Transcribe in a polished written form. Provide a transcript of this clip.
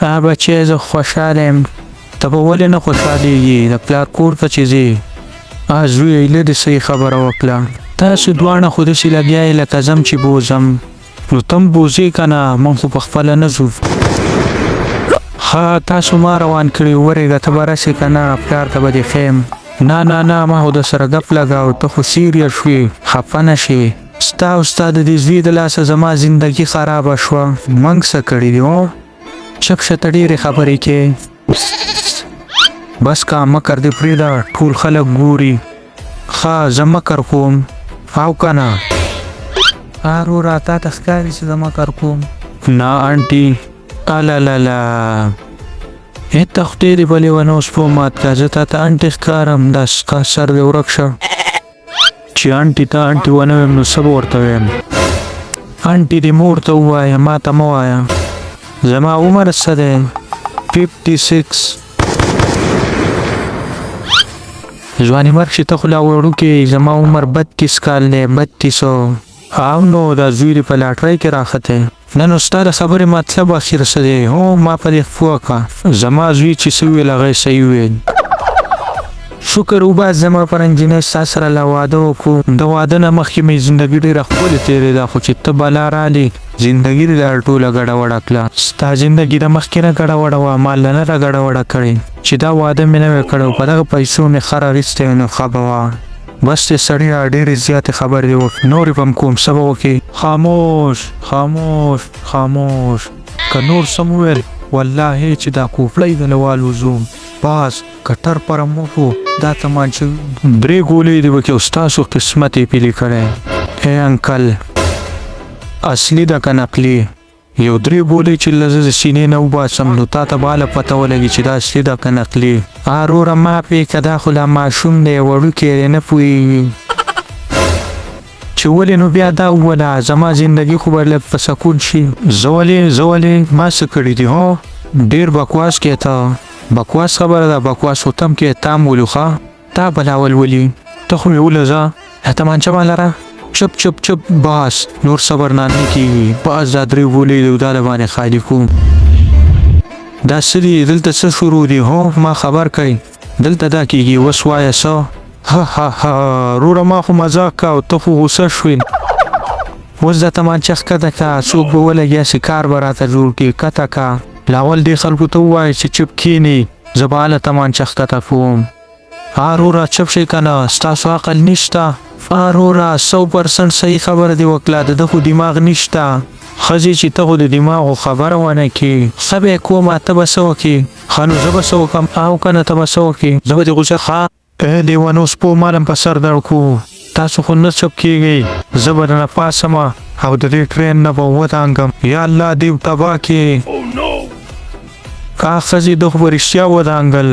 بچی زه خوشحاله یم. ته به ولې نه خوشحالېږي؟ د پلار کور ته چې ځې. زویه ایله دې صحیح خبره وکړه. تاسو دواړه خو داسې لګیا یې لکه ځم چې بوځم. نو ته هم بوځې که نه؟ موږ خو پخپله نه ځو. تاسو ما روان کړي، ورېږه ته به راسې که نه؟ پلار ته به دې ښیم. نه ما خو در سره ګپ لګاو، ته خو سیریس شوې، خفه نه شې. ستا او ستا د دې زوی د لاسه زما زندګي خرابه شوه. موږ څه کړي دي؟ چپ شه، ته ډېرې خبرې کوې. بس که مکر دې پرېږده، ټول خلک ګوري. زه مکر کوم او که نه؟ وروره تا ته ښکاري چې زه مکر کوم؟ نه انټي. الالله ته خدای دې بلې ونه اوس پوه مات که زه تا ته انټي ښکارم. دا سر دې ورک شه. چې انټي ته انټي ونه ویم نو څه به ورته ویم؟ انټي دې مور ته ووایه، ما ته مه وایه. زما عمر څه دی؟ 56. ځواني مرګ چې ته خو لا وړوکی، زما عمر 32 کال دی. 32. او نو دا زوی دې په لاټرۍ کې راختی. نه نو ستا د خبرې مطلب اخر څه دی؟ ما په دې پوه کړه. زما زوی چې څه وویل هغه یې صحیح وویل. شکر وباس زما پر انجینر ستا سره له واده وکړو. د واده نه مخکې مې زندګي ډېره ښکلې تېرېده، خو چې ته بلا رالې زندګي دې دا ټوله ګډوډه کړه. ستا زندګي د مخکې نه ګډوډه وه، ما له نه ده ګډوډه کړې. چې دا واده مې نه وی کړی، په دغه پیسو مې ښه راویستی نو ښه به وه. بس دې سړیه ډېرې زیاتې خبرې دې وکړې، نورې به هم کوم. څه به وکړې؟ خاموش. که نور څه مو ویل والله چې دا کوفړی د لوال وزوم. باز کټر پر موخو دا تمانچه 3 ګولې دې وکړې او ستاسو قسمت یې پیلې کړی. انکل اصلي ده که نقلي؟ یو 3 ګولې چې له زه د سینې نه وباسم نو تا ته به هله پته ولګي چې دا اصلي ده که نقلي. وروره ما پرې که دا خو لا ماشوم دی، وړوکی دی، نه پوهېږي. چې ولې نو بیا دا ووله زما زندګي خو به لږ په سکون شي. زه ولې ما څه کړي دي؟ ډېر بکواس کې ته. بکواس خبره ده، بکواس خو تم کې تام ولو. تا بلا ولولي، ته خو مې ولزه. تمانچه ما لره. چپ باس، نور صبر نه کېږي. باس دا 3 ګولې دي، دا د باندې خالي کوم. دا څه دي دلته؟ څه شروع دي؟ ما خبر کوي دلته دا کېږي. اوس وایه څه؟ وروره ما خو مزاق کا او ته خو غوسه شوې. اوس دا تمانچه ښکته که، څوک به ولګیا چې کار به راته جوړ کړي. ښکته که لاول دې خلکو ته ووایه چې چپ کښېني، زه به هله تمانچه ښکته کوم. وروره چپ شئ که نه؟ ستاسو عقل نشته. وروره 100% صحیح خبره دې وکړه، د ده خو دماغ نشته. ښځې چې ته خو د دماغو خبره ونه کړې. ښه به یې کومه، ته به څه وکړې؟ نو زه به څه وکړم؟ او که نه ته به څه وکړې؟ زه به دې غوسه لیوانو سپو مالم په سر درد کو. تاسو خو نه چپ کېږئ. زه به نه پاسم او د دې ټرین نه به ودانګم. یا الله دې تباه کړي. که ښځې ده خو به رښتیا ودانګل.